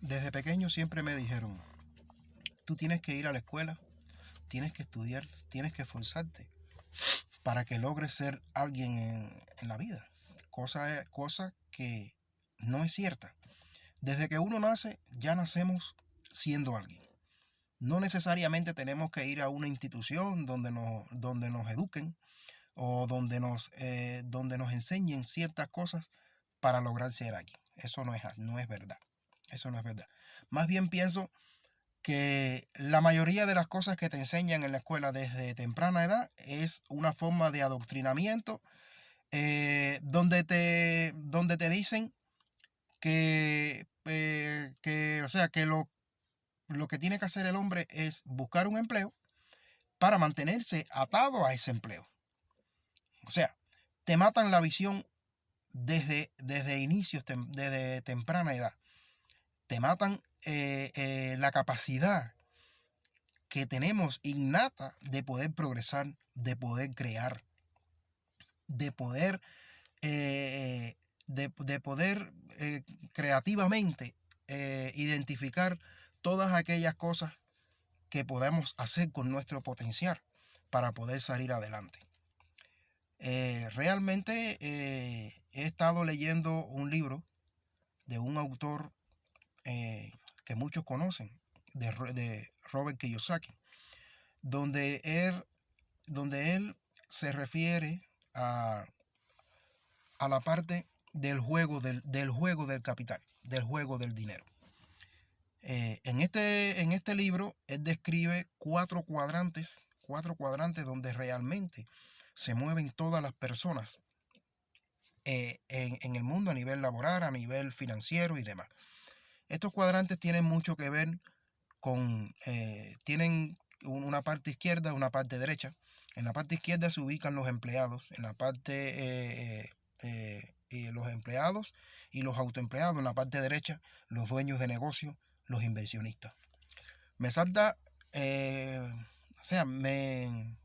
Desde pequeño siempre me dijeron, tú tienes que ir a la escuela, tienes que estudiar, tienes que esforzarte para que logres ser alguien en la vida. Cosa que no es cierta. Desde que uno nace, ya nacemos siendo alguien. No necesariamente tenemos que ir a una institución donde nos eduquen o donde nos enseñen ciertas cosas para lograr ser alguien. Eso no es verdad. Eso no es verdad. Más bien pienso que la mayoría de las cosas que te enseñan en la escuela desde temprana edad es una forma de adoctrinamiento, donde te dicen o sea, que lo que tiene que hacer el hombre es buscar un empleo para mantenerse atado a ese empleo. O sea, te matan la visión desde inicios, desde temprana edad. Te matan la capacidad que tenemos innata de poder progresar, de poder crear, de poder, de poder creativamente identificar todas aquellas cosas que podemos hacer con nuestro potencial para poder salir adelante. Realmente he estado leyendo un libro de un autor que muchos conocen, de Robert Kiyosaki, donde él se refiere a la parte del juego del capital, del juego del dinero. En este libro él describe cuatro cuadrantes donde realmente se mueven todas las personas en el mundo a nivel laboral, a nivel financiero y demás. Estos cuadrantes tienen mucho que ver tienen una parte izquierda, una parte derecha. En la parte izquierda se ubican los empleados, en la parte los empleados y los autoempleados, en la parte derecha los dueños de negocio, los inversionistas. Me salta, o sea, me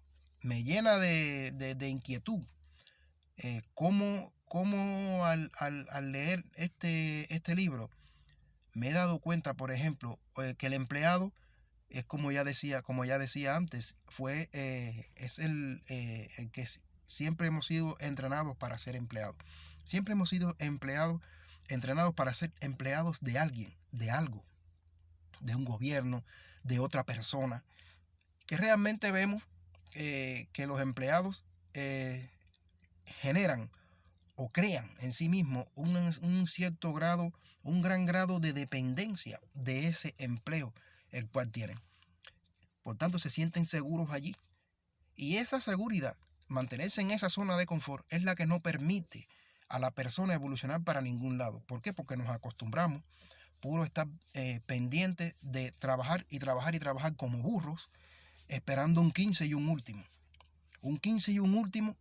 llena de inquietud cómo al leer este libro me he dado cuenta, por ejemplo, que el empleado es como ya decía antes, es el que siempre hemos sido entrenados para ser empleados. Siempre hemos sido entrenados para ser empleados de alguien, de algo, de un gobierno, de otra persona, que realmente vemos que los empleados generan o crean en sí mismos un cierto grado, un gran grado de dependencia de ese empleo el cual tienen. Por tanto, se sienten seguros allí. Y esa seguridad, mantenerse en esa zona de confort, es la que no permite a la persona evolucionar para ningún lado. ¿Por qué? Porque nos acostumbramos puro estar pendientes de trabajar y trabajar y trabajar como burros, esperando un 15 y un último. Un 15 y un último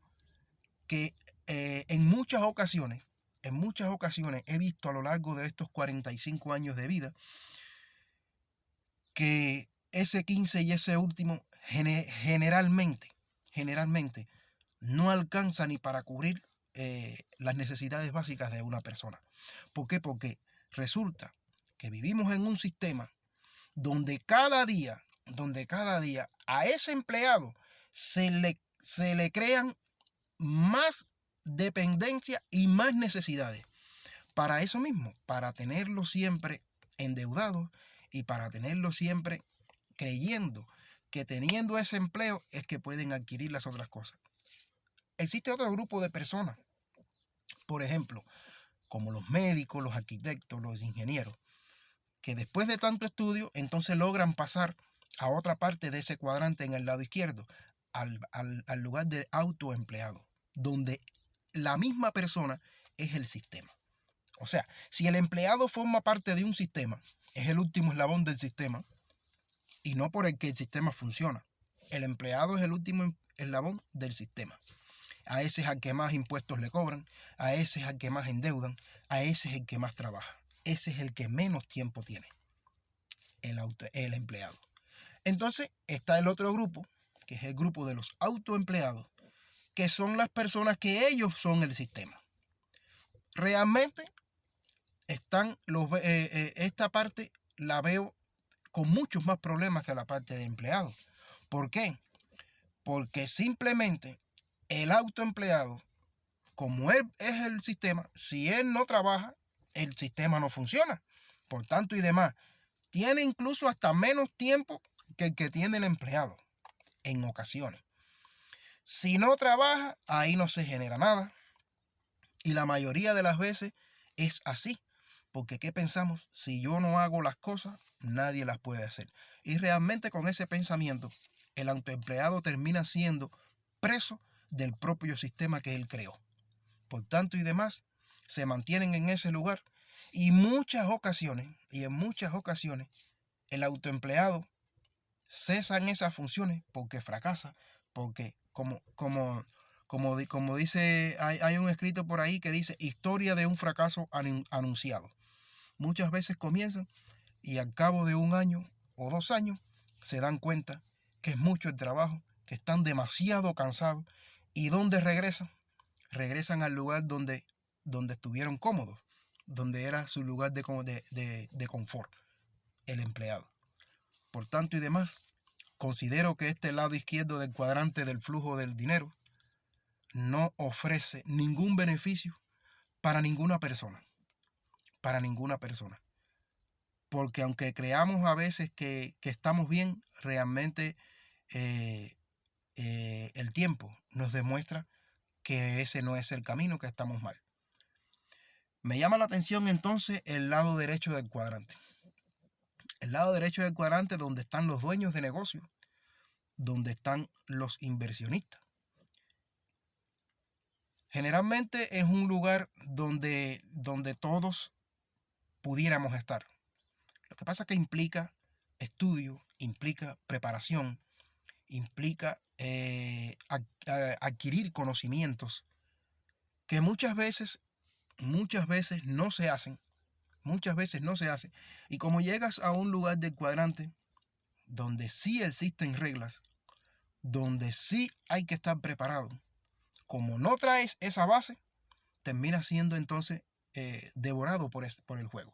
que en muchas ocasiones he visto a lo largo de estos 45 años de vida que ese 15 y ese último generalmente no alcanza ni para cubrir las necesidades básicas de una persona. ¿Por qué? Porque resulta que vivimos en un sistema donde cada día a ese empleado se le crean más dependencia y más necesidades. Para eso mismo, para tenerlo siempre endeudado y para tenerlo siempre creyendo que teniendo ese empleo es que pueden adquirir las otras cosas. Existe otro grupo de personas, por ejemplo, como los médicos, los arquitectos, los ingenieros, que después de tanto estudio, entonces logran pasar a otra parte de ese cuadrante en el lado izquierdo, al lugar de autoempleado, donde la misma persona es el sistema. O sea, si el empleado forma parte de un sistema, es el último eslabón del sistema, y no por el que el sistema funciona. El empleado es el último eslabón del sistema. A ese es al que más impuestos le cobran, a ese es al que más endeudan, a ese es el que más trabaja. Ese es el que menos tiempo tiene, el empleado. Entonces está el otro grupo, que es el grupo de los autoempleados, que son las personas que ellos son el sistema. Realmente esta parte la veo con muchos más problemas que la parte de empleado. ¿Por qué? Porque simplemente el autoempleado, como él es el sistema, si él no trabaja, el sistema no funciona. Por tanto y demás, tiene incluso hasta menos tiempo que el que tiene el empleado en ocasiones. Si no trabaja, ahí no se genera nada. Y la mayoría de las veces es así. Porque ¿qué pensamos? Si yo no hago las cosas, nadie las puede hacer. Y realmente con ese pensamiento, el autoempleado termina siendo preso del propio sistema que él creó. Por tanto y demás, se mantienen en ese lugar. Y en muchas ocasiones, el autoempleado cesa en esas funciones porque fracasa, porque como dice, hay un escrito por ahí que dice historia de un fracaso anunciado. Muchas veces comienzan y al cabo de 1 año o 2 años se dan cuenta que es mucho el trabajo, que están demasiado cansados y ¿dónde regresan? Regresan al lugar donde estuvieron cómodos, donde era su lugar de confort, el empleado. Por tanto y demás, considero que este lado izquierdo del cuadrante del flujo del dinero no ofrece ningún beneficio para ninguna persona. Porque aunque creamos a veces que estamos bien, realmente el tiempo nos demuestra que ese no es el camino, que estamos mal. Me llama la atención entonces el lado derecho del cuadrante. El lado derecho del cuadrante donde están los dueños de negocios, donde están los inversionistas. Generalmente es un lugar donde todos pudiéramos estar. Lo que pasa es que implica estudio, implica preparación, implica adquirir conocimientos que muchas veces no se hacen. Y como llegas a un lugar del cuadrante donde sí existen reglas, donde sí hay que estar preparado, como no traes esa base, terminas siendo entonces devorado por el juego.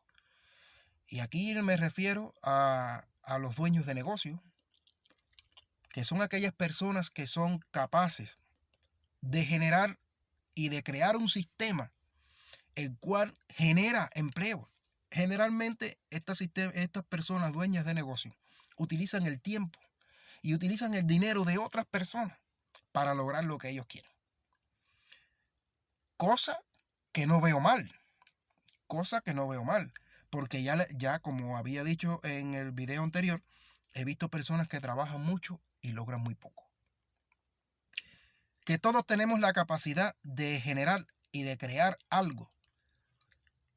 Y aquí me refiero a los dueños de negocio, que son aquellas personas que son capaces de generar y de crear un sistema el cual genera empleo. Generalmente estas personas dueñas de negocio utilizan el tiempo y utilizan el dinero de otras personas para lograr lo que ellos quieren. Cosa que no veo mal, porque ya como había dicho en el video anterior, he visto personas que trabajan mucho y logran muy poco. Que todos tenemos la capacidad de generar y de crear algo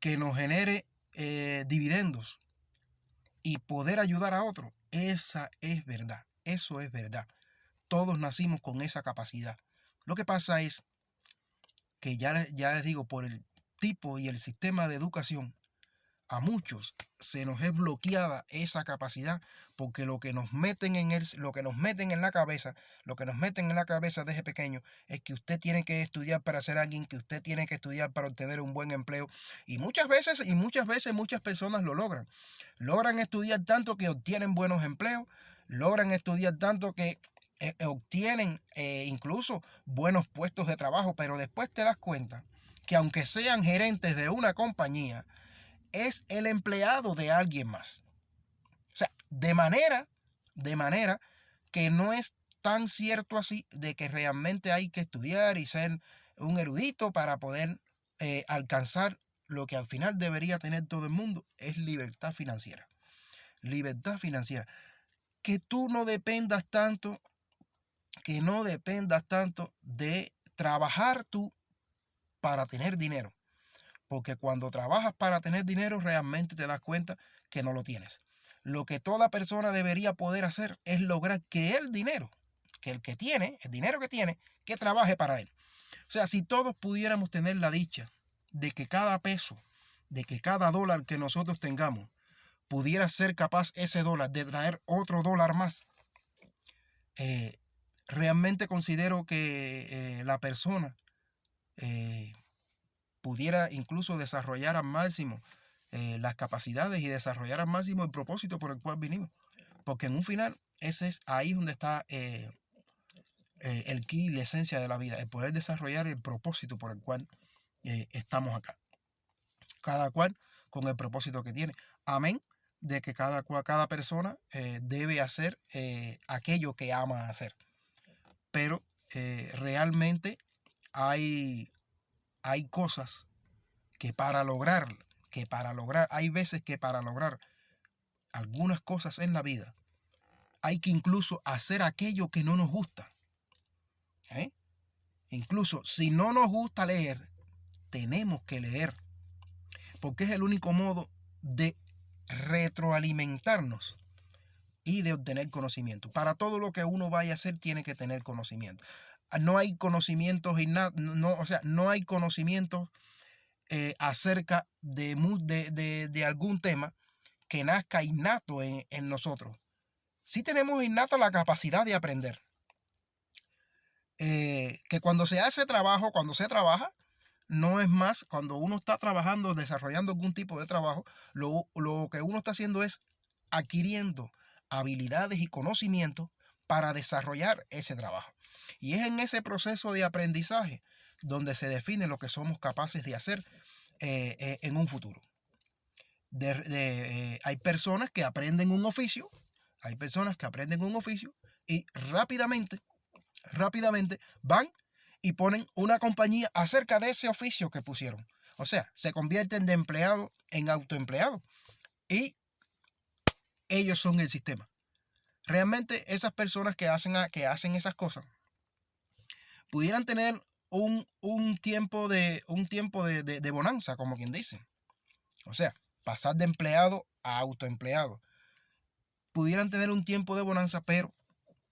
que nos genere dividendos y poder ayudar a otros. Esa es verdad, eso es verdad. Todos nacimos con esa capacidad. Lo que pasa es que ya les digo, por el tipo y el sistema de educación, a muchos se nos es bloqueada esa capacidad, porque lo que nos meten en la cabeza desde pequeño es que usted tiene que estudiar para ser alguien, que usted tiene que estudiar para obtener un buen empleo. Y muchas veces muchas personas lo logran. Logran estudiar tanto que obtienen buenos empleos, logran estudiar tanto que obtienen incluso buenos puestos de trabajo, pero después te das cuenta que aunque sean gerentes de una compañía, es el empleado de alguien más. O sea, de manera que no es tan cierto así de que realmente hay que estudiar y ser un erudito para poder alcanzar lo que al final debería tener todo el mundo, es libertad financiera. Libertad financiera. Que tú no dependas tanto de trabajar tú para tener dinero. Porque cuando trabajas para tener dinero, realmente te das cuenta que no lo tienes. Lo que toda persona debería poder hacer es lograr que el dinero que tiene, que trabaje para él. O sea, si todos pudiéramos tener la dicha de que cada peso, de que cada dólar que nosotros tengamos, pudiera ser capaz ese dólar de traer otro dólar más, realmente considero que la persona pudiera incluso desarrollar al máximo las capacidades y desarrollar al máximo el propósito por el cual vinimos. Porque en un final, ahí donde está el key, la esencia de la vida, el poder desarrollar el propósito por el cual estamos acá. Cada cual con el propósito que tiene. Amén de que cada persona debe hacer aquello que ama hacer. Pero realmente hay cosas que para lograr, hay veces que para lograr algunas cosas en la vida, hay que incluso hacer aquello que no nos gusta. Incluso si no nos gusta leer, tenemos que leer, porque es el único modo de retroalimentarnos y de obtener conocimiento. Para todo lo que uno vaya a hacer tiene que tener conocimiento. No hay conocimientos no hay conocimientos acerca de algún tema que nazca innato en nosotros. Sí tenemos innata la capacidad de aprender. Que cuando se hace trabajo, cuando se trabaja, no es más, cuando uno está trabajando, desarrollando algún tipo de trabajo, lo que uno está haciendo es adquiriendo habilidades y conocimientos para desarrollar ese trabajo. Y es en ese proceso de aprendizaje donde se define lo que somos capaces de hacer en un futuro. Hay personas que aprenden un oficio, y rápidamente van y ponen una compañía acerca de ese oficio que pusieron. O sea, se convierten de empleado en autoempleado y ellos son el sistema. Realmente esas personas que hacen esas cosas pudieran tener un tiempo de bonanza, como quien dice. O sea, pasar de empleado a autoempleado. Pudieran tener un tiempo de bonanza, pero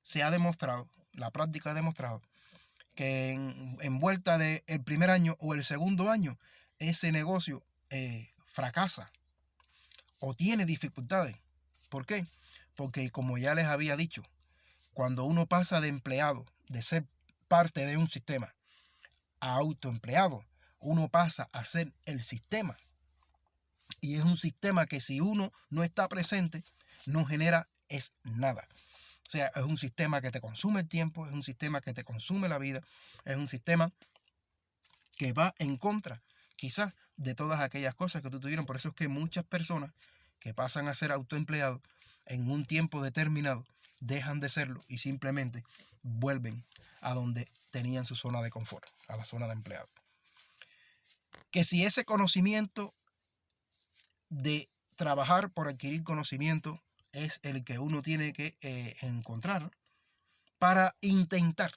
se ha demostrado, la práctica ha demostrado, que en vuelta del primer año o el segundo año, ese negocio fracasa o tiene dificultades. ¿Por qué? Porque, como ya les había dicho, cuando uno pasa de empleado, de ser parte de un sistema, a autoempleado, uno pasa a ser el sistema. Y es un sistema que si uno no está presente, no genera nada. O sea, es un sistema que te consume el tiempo, es un sistema que te consume la vida, es un sistema que va en contra, quizás, de todas aquellas cosas que tú tuvieron. Por eso es que muchas personas que pasan a ser autoempleados en un tiempo determinado, dejan de serlo y simplemente vuelven a donde tenían su zona de confort, a la zona de empleado. Que si ese conocimiento de trabajar por adquirir conocimiento es el que uno tiene que encontrar para intentar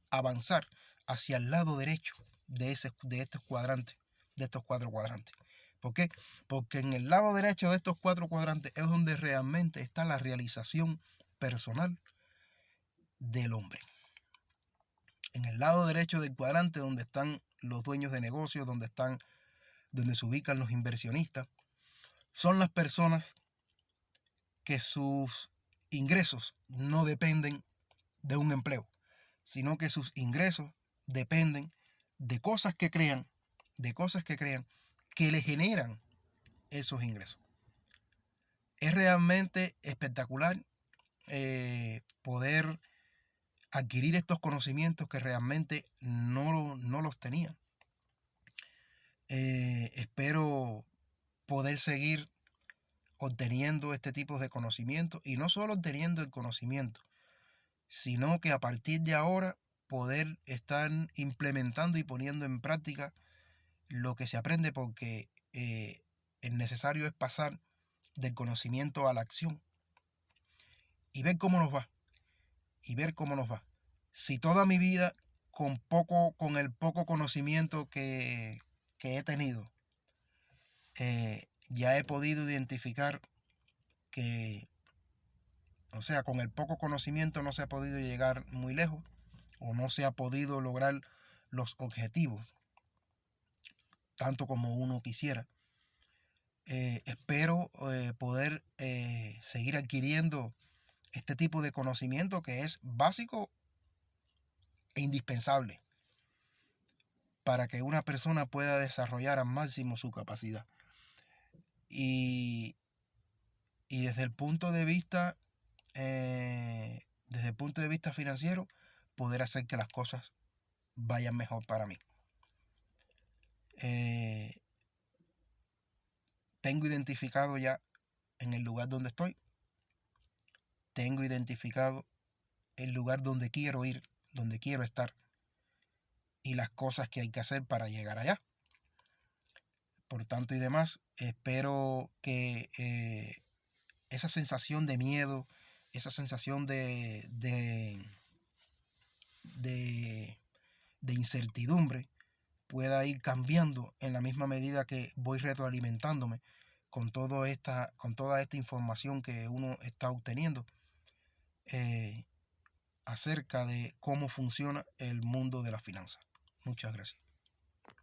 avanzar hacia el lado derecho de estos cuadrantes, de estos 4 cuadrantes. ¿Por qué? Porque en el lado derecho de estos 4 cuadrantes es donde realmente está la realización personal del hombre. En el lado derecho del cuadrante, donde están los dueños de negocios, donde se ubican los inversionistas, son las personas que sus ingresos no dependen de un empleo, sino que sus ingresos dependen de cosas que crean, que le generan esos ingresos. Es realmente espectacular poder adquirir estos conocimientos que realmente no los tenía. Espero poder seguir obteniendo este tipo de conocimiento, y no solo obteniendo el conocimiento, sino que a partir de ahora poder estar implementando y poniendo en práctica lo que se aprende, porque el necesario es pasar del conocimiento a la acción y ver cómo nos va, Si toda mi vida con el poco conocimiento que he tenido, ya he podido identificar que, o sea, con el poco conocimiento no se ha podido llegar muy lejos, o no se ha podido lograr los objetivos tanto como uno quisiera. Espero poder seguir adquiriendo este tipo de conocimiento que es básico e indispensable para que una persona pueda desarrollar al máximo su capacidad. Y, y desde el punto de vista financiero, poder hacer que las cosas vayan mejor para mí. Tengo identificado ya en el lugar donde estoy, tengo identificado el lugar donde quiero ir, donde quiero estar y las cosas que hay que hacer para llegar allá. Por tanto y demás, espero que esa sensación de miedo, esa sensación de incertidumbre pueda ir cambiando en la misma medida que voy retroalimentándome con toda esta información que uno está obteniendo acerca de cómo funciona el mundo de las finanzas. Muchas gracias.